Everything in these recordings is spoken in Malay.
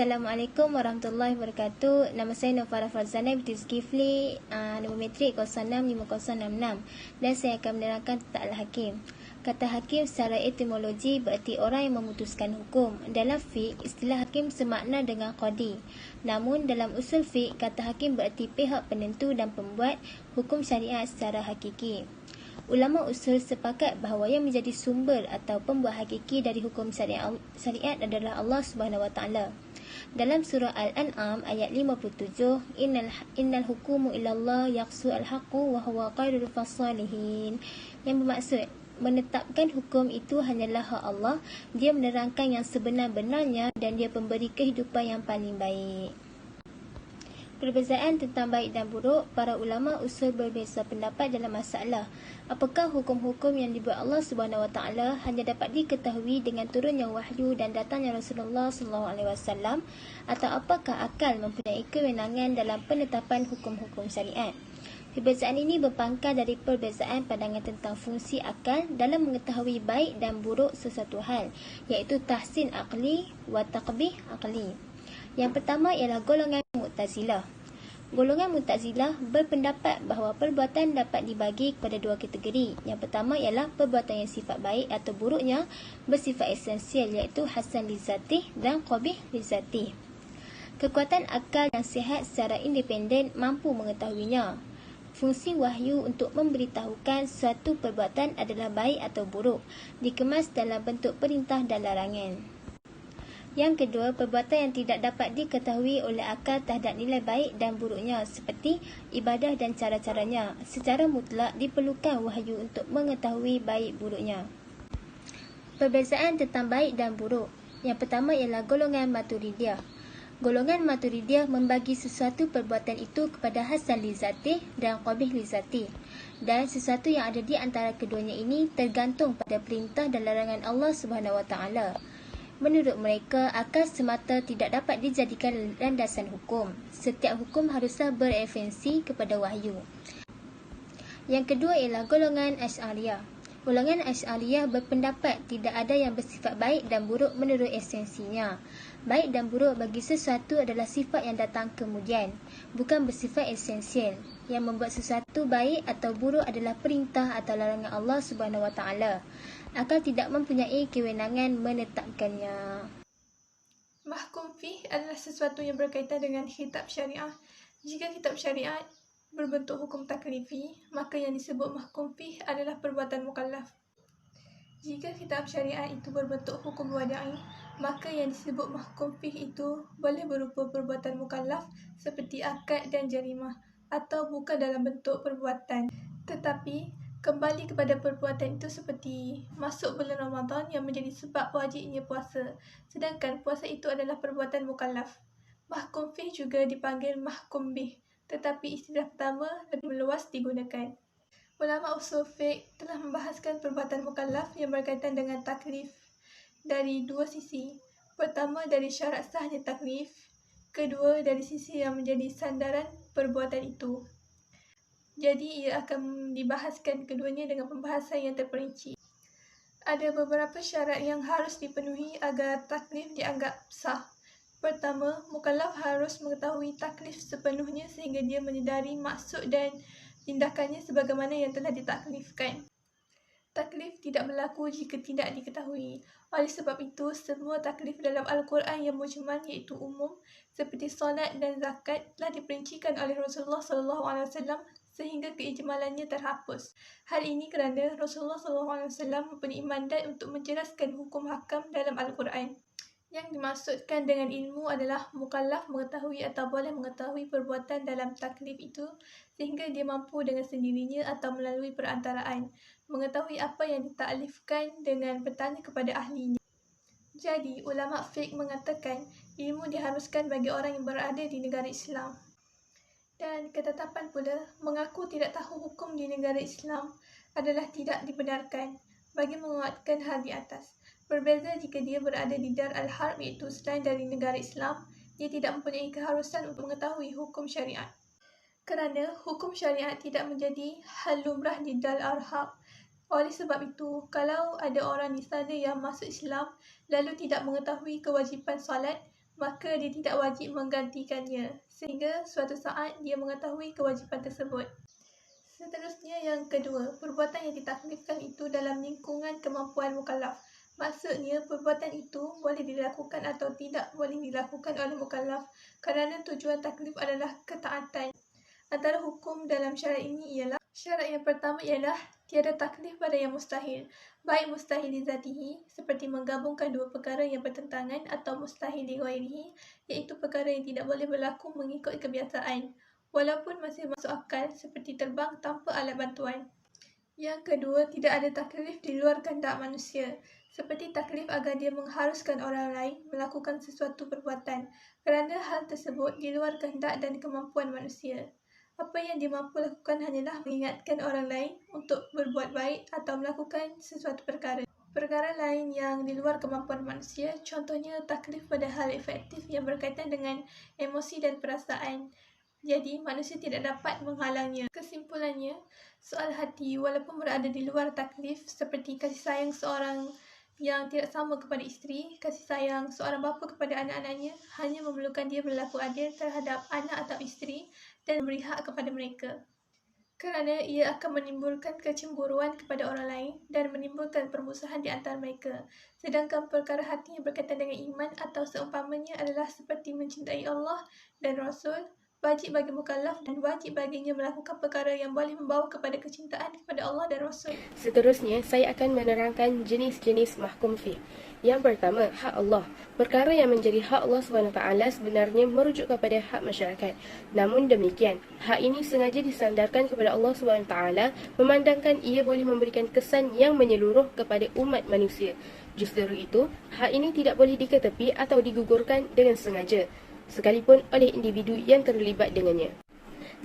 Assalamualaikum warahmatullahi wabarakatuh. Nama saya Nufara Farzana binti Zulkifli, nombor matrik 065066, dan saya akan menerangkan tentang Al-Hakim. Kata hakim secara etimologi berarti orang yang memutuskan hukum. Dalam fiqh, istilah hakim semakna dengan qadi. Namun dalam usul fiqh, kata hakim berarti pihak penentu dan pembuat hukum syariat secara hakiki. Ulama usul sepakat bahawa yang menjadi sumber atau pembuat hakiki dari hukum syariat adalah Allah Subhanahu Wa Taala. Dalam surah Al-An'am ayat 57, innal hukumu ilallah yaqsu al-haqqu wa huwa khairul fasalihin, yang bermaksud menetapkan hukum itu hanyalah hak Allah, dia menerangkan yang sebenar-benarnya dan dia pemberi kehidupan yang paling baik. Perbezaan tentang baik dan buruk, para ulama usul berbeza pendapat dalam masalah apakah hukum-hukum yang dibuat Allah Subhanahu Wa Taala hanya dapat diketahui dengan turunnya wahyu dan datangnya Rasulullah SAW, atau apakah akal mempunyai kewenangan dalam penetapan hukum-hukum syariat. Perbezaan ini berpangkal dari perbezaan pandangan tentang fungsi akal dalam mengetahui baik dan buruk sesuatu hal, iaitu tahsin aqli wa taqbih aqli. Yang pertama ialah golongan Mu'tazilah. Golongan Mu'tazilah berpendapat bahawa perbuatan dapat dibagi kepada dua kategori. Yang pertama ialah perbuatan yang sifat baik atau buruknya bersifat esensial, iaitu hasan li zatih dan qabih li zatih. Kekuatan akal yang sihat secara independen mampu mengetahuinya. Fungsi wahyu untuk memberitahukan suatu perbuatan adalah baik atau buruk, dikemas dalam bentuk perintah dan larangan. Yang kedua, perbuatan yang tidak dapat diketahui oleh akal terhadap nilai baik dan buruknya seperti ibadah dan cara-caranya. Secara mutlak diperlukan wahyu untuk mengetahui baik buruknya. Perbezaan tentang baik dan buruk. Yang pertama ialah golongan Maturidiyah. Golongan Maturidiyah membagi sesuatu perbuatan itu kepada hasan li zatih dan qabih li zatih, dan sesuatu yang ada di antara keduanya ini tergantung pada perintah dan larangan Allah Subhanahu Wa Taala. Menurut mereka, akal semata tidak dapat dijadikan landasan hukum. Setiap hukum haruslah bereferensi kepada wahyu. Yang kedua ialah golongan Asy'ariyah. Golongan Asy'ariyah berpendapat tidak ada yang bersifat baik dan buruk menurut esensinya. Baik dan buruk bagi sesuatu adalah sifat yang datang kemudian, bukan bersifat esensial. Yang membuat sesuatu baik atau buruk adalah perintah atau larangan Allah Subhanahu Wa Taala. Akal tidak mempunyai kewenangan menetapkannya. Mahkum fiqh adalah sesuatu yang berkaitan dengan kitab syariah. Jika kitab syariat berbentuk hukum taklifi, maka yang disebut mahkum fiqh adalah perbuatan mukallaf. Jika kitab syariat itu berbentuk hukum wada'i, maka yang disebut mahkum fiqh itu boleh berupa perbuatan mukallaf seperti akad dan jarimah, atau bukan dalam bentuk perbuatan. Tetapi kembali kepada perbuatan itu seperti masuk bulan Ramadan yang menjadi sebab wajibnya puasa, sedangkan puasa itu adalah perbuatan mukallaf. Mahkum fiqh juga dipanggil mahkum bih, tetapi istilah pertama lebih meluas digunakan. Ulama usul fiqh telah membahaskan perbuatan mukallaf yang berkaitan dengan taklif dari dua sisi. Pertama, dari syarat sahnya taklif. Kedua, dari sisi yang menjadi sandaran perbuatan itu. Jadi ia akan dibahaskan keduanya dengan pembahasan yang terperinci. Ada beberapa syarat yang harus dipenuhi agar taklif dianggap sah. Pertama, mukallaf harus mengetahui taklif sepenuhnya sehingga dia menyedari maksud dan tindakannya sebagaimana yang telah ditaklifkan. Taklif tidak berlaku jika tidak diketahui. Oleh sebab itu, semua taklif dalam Al-Quran yang mujmal iaitu umum seperti solat dan zakat telah diperincikan oleh Rasulullah SAW sehingga keijmalannya terhapus. Hal ini kerana Rasulullah SAW mempunyai mandat untuk menjelaskan hukum hakam dalam Al-Quran. Yang dimaksudkan dengan ilmu adalah mukallaf mengetahui atau boleh mengetahui perbuatan dalam taklif itu sehingga dia mampu dengan sendirinya atau melalui perantaraan mengetahui apa yang ditaklifkan dengan bertanya kepada ahlinya. Jadi, ulama fiqh mengatakan ilmu diharuskan bagi orang yang berada di negara Islam. Dan ketetapan pula, mengaku tidak tahu hukum di negara Islam adalah tidak dibenarkan bagi menguatkan hal di atas. Berbeza jika dia berada di Dar al-Harb iaitu selain dari negara Islam, dia tidak mempunyai keharusan untuk mengetahui hukum syariat. Kerana hukum syariat tidak menjadi hal lumrah di Dar al-Harb. Oleh sebab itu, kalau ada orang di sana yang masuk Islam lalu tidak mengetahui kewajipan solat, maka dia tidak wajib menggantikannya sehingga suatu saat dia mengetahui kewajipan tersebut. Seterusnya yang kedua, perbuatan yang ditaklifkan itu dalam lingkungan kemampuan mukallaf. Maksudnya, perbuatan itu boleh dilakukan atau tidak boleh dilakukan oleh mukallaf kerana tujuan taklif adalah ketaatan. Antara hukum dalam syarat ini ialah, syarat yang pertama ialah tiada taklif pada yang mustahil, baik mustahil li zatihi seperti menggabungkan dua perkara yang bertentangan, atau mustahil li ghairihi iaitu perkara yang tidak boleh berlaku mengikut kebiasaan walaupun masih masuk akal seperti terbang tanpa alat bantuan. Yang kedua, tidak ada taklif di luar kehendak manusia, seperti taklif agar dia mengharuskan orang lain melakukan sesuatu perbuatan, kerana hal tersebut di luar kehendak dan kemampuan manusia. Apa yang dia mampu lakukan hanyalah mengingatkan orang lain untuk berbuat baik atau melakukan sesuatu perkara. Perkara lain yang di luar kemampuan manusia, contohnya taklif pada hal efektif yang berkaitan dengan emosi dan perasaan. Jadi, manusia tidak dapat menghalangnya. Kesimpulannya, soal hati walaupun berada di luar taklif seperti kasih sayang seorang yang tidak sama kepada isteri, kasih sayang seorang bapa kepada anak-anaknya hanya memerlukan dia berlaku adil terhadap anak atau isteri dan memberi hak kepada mereka. Kerana ia akan menimbulkan kecemburuan kepada orang lain dan menimbulkan permusuhan di antara mereka. Sedangkan perkara hati yang berkaitan dengan iman atau seumpamanya adalah seperti mencintai Allah dan Rasul, wajib bagi mukallaf dan wajib baginya melakukan perkara yang boleh membawa kepada kecintaan kepada Allah dan Rasul. Seterusnya, saya akan menerangkan jenis-jenis mahkum fih. Yang pertama, hak Allah. Perkara yang menjadi hak Allah SWT sebenarnya merujuk kepada hak masyarakat. Namun demikian, hak ini sengaja disandarkan kepada Allah SWT memandangkan ia boleh memberikan kesan yang menyeluruh kepada umat manusia. Justru itu, hak ini tidak boleh diketepi atau digugurkan dengan sengaja, sekalipun oleh individu yang terlibat dengannya.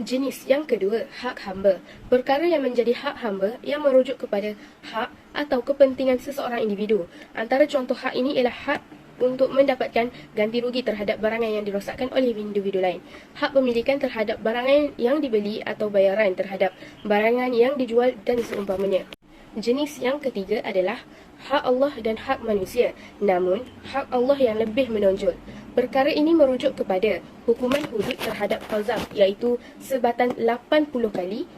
Jenis yang kedua, hak hamba. Perkara yang menjadi hak hamba yang merujuk kepada hak atau kepentingan seseorang individu. Antara contoh hak ini ialah hak untuk mendapatkan ganti rugi terhadap barangan yang dirosakkan oleh individu lain, hak pemilikan terhadap barangan yang dibeli atau bayaran terhadap barangan yang dijual dan seumpamanya. Jenis yang ketiga adalah hak Allah dan hak manusia, namun hak Allah yang lebih menonjol. Perkara ini merujuk kepada hukuman hudud terhadap qazaf, iaitu sebatan 80 kali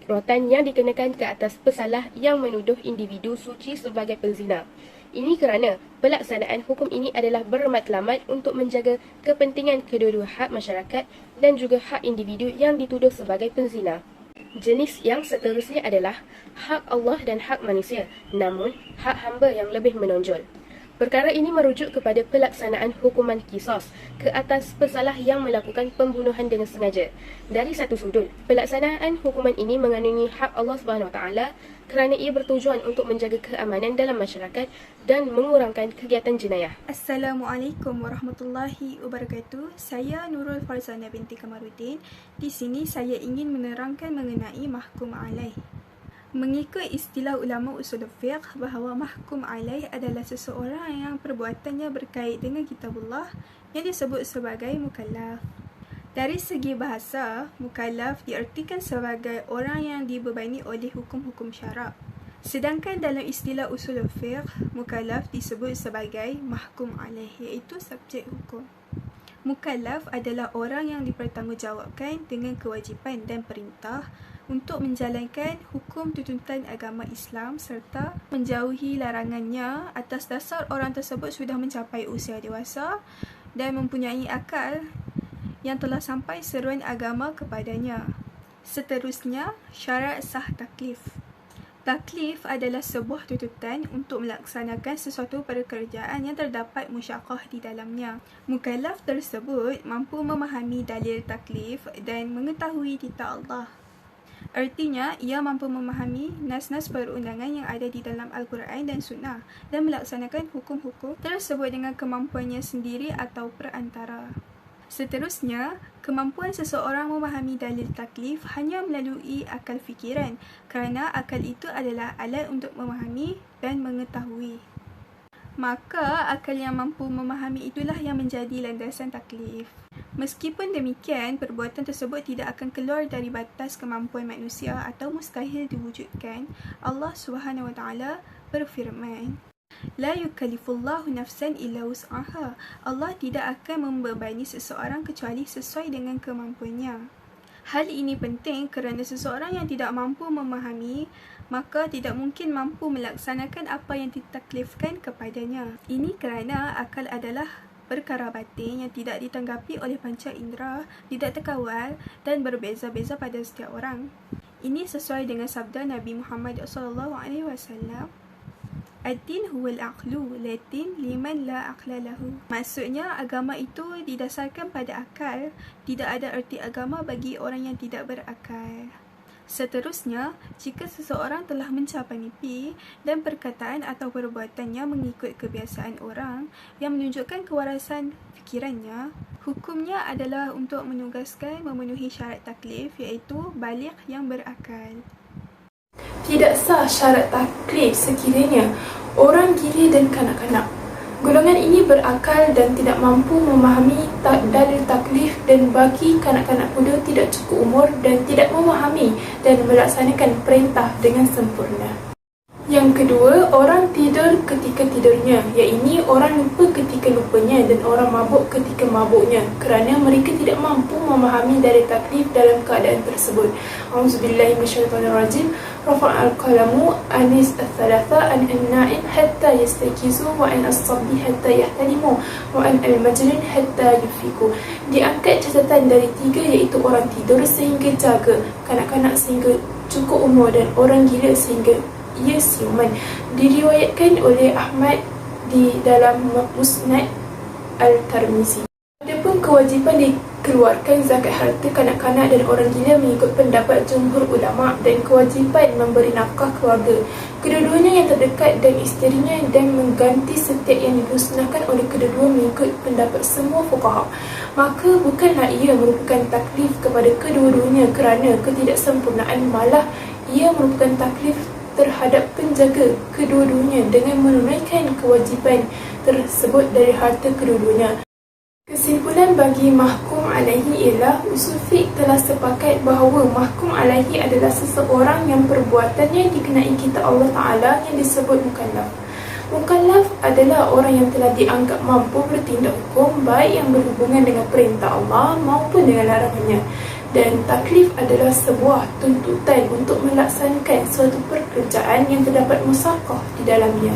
rotan yang dikenakan ke atas pesalah yang menuduh individu suci sebagai penzina. Ini kerana pelaksanaan hukum ini adalah bermatlamat untuk menjaga kepentingan kedua-dua hak masyarakat dan juga hak individu yang dituduh sebagai penzina. Jenis yang seterusnya adalah hak Allah dan hak manusia, namun hak hamba yang lebih menonjol. Perkara ini merujuk kepada pelaksanaan hukuman kisos ke atas pesalah yang melakukan pembunuhan dengan sengaja. Dari satu sudut, pelaksanaan hukuman ini mengandungi hak Allah SWT kerana ia bertujuan untuk menjaga keamanan dalam masyarakat dan mengurangkan kegiatan jenayah. Assalamualaikum warahmatullahi wabarakatuh. Saya Nurul Farzana binti Kamaruddin. Di sini saya ingin menerangkan mengenai mahkum alaih. Mengikut istilah ulama usul fiqh bahawa mahkum alaih adalah seseorang yang perbuatannya berkait dengan kitabullah yang disebut sebagai mukallaf. Dari segi bahasa, mukallaf diartikan sebagai orang yang dibebani oleh hukum-hukum syarak. Sedangkan dalam istilah usul fiqh, mukallaf disebut sebagai mahkum alaih, iaitu subjek hukum. Mukallaf adalah orang yang dipertanggungjawabkan dengan kewajipan dan perintah untuk menjalankan hukum tuntutan agama Islam serta menjauhi larangannya atas dasar orang tersebut sudah mencapai usia dewasa dan mempunyai akal yang telah sampai seruan agama kepadanya. Seterusnya, syarat sah taklif. Taklif adalah sebuah tuntutan untuk melaksanakan sesuatu pekerjaan yang terdapat musyaqqah di dalamnya. Mukallaf tersebut mampu memahami dalil taklif dan mengetahui titah Allah. Artinya, ia mampu memahami nas-nas perundangan yang ada di dalam Al-Quran dan Sunnah dan melaksanakan hukum-hukum tersebut dengan kemampuannya sendiri atau perantara. Seterusnya, kemampuan seseorang memahami dalil taklif hanya melalui akal fikiran kerana akal itu adalah alat untuk memahami dan mengetahui. Maka, akal yang mampu memahami itulah yang menjadi landasan taklif. Meskipun demikian, perbuatan tersebut tidak akan keluar dari batas kemampuan manusia atau mustahil diwujudkan. Allah SWT berfirman, La yukallifullahu nafsan illa wus'aha. Allah tidak akan membebani seseorang kecuali sesuai dengan kemampuannya. Hal ini penting kerana seseorang yang tidak mampu memahami, maka tidak mungkin mampu melaksanakan apa yang ditaklifkan kepadanya. Ini kerana akal adalah perkara batin yang tidak ditanggapi oleh panca indera, tidak terkawal dan berbeza-beza pada setiap orang. Ini sesuai dengan sabda Nabi Muhammad SAW, Ad-din huwal aqlu, latin liman la aqla lahu. Maksudnya, agama itu didasarkan pada akal. Tidak ada erti agama bagi orang yang tidak berakal. Seterusnya, jika seseorang telah mencapai mimpi dan perkataan atau perbuatannya mengikut kebiasaan orang yang menunjukkan kewarasan fikirannya, hukumnya adalah untuk menugaskan memenuhi syarat taklif, iaitu baligh yang berakal. Tidak sah syarat taklif sekiranya orang gila dan kanak-kanak. Golongan ini berakal dan tidak mampu memahami dalil taklif, dan bagi kanak-kanak pula tidak cukup umur dan tidak memahami dan melaksanakan perintah dengan sempurna. Yang kedua, orang tidur ketika tidurnya, iaitu orang lupa ketika lupanya dan orang mabuk ketika mabuknya, kerana mereka tidak mampu memahami dari taklif dalam keadaan tersebut. Auzubillahi minasyaitonirrajim. Rafa'al qalamu anis ats-tsalatsa an an-na'im hatta yastakizu wa an as-sabbi hatta yahtalimu wa an al-majnun hatta yufiku. Diangkat catatan dari 3, iaitu orang tidur sehingga jaga, kanak-kanak sehingga cukup umur, dan orang gila sehingga ia siuman. Diriwayatkan oleh Ahmad di dalam Musnad Al-Tirmizi. Adapun kewajipan dikeluarkan zakat harta kanak-kanak dan orang gila mengikut pendapat jumhur ulama, dan kewajipan memberi nafkah keluarga, kedua-duanya yang terdekat dan isterinya, dan mengganti setiap yang dimusnahkan oleh kedua-dua mengikut pendapat semua fuqaha. Maka bukanlah ia merupakan taklif kepada kedua-duanya kerana ketidaksempurnaan, malah ia merupakan taklif terhadap penjaga kedua-duanya dengan menunaikan kewajipan tersebut dari harta kedua-duanya. Kesimpulan bagi mahkum alaihi ialah usul fiqh telah sepakat bahawa mahkum alaihi adalah seseorang yang perbuatannya dikenai kitab Allah Ta'ala yang disebut mukallaf. Mukallaf adalah orang yang telah dianggap mampu bertindak hukum, baik yang berhubungan dengan perintah Allah maupun dengan larangannya. Dan taklif adalah sebuah tuntutan untuk melaksanakan suatu pekerjaan yang terdapat musyaqah di dalamnya.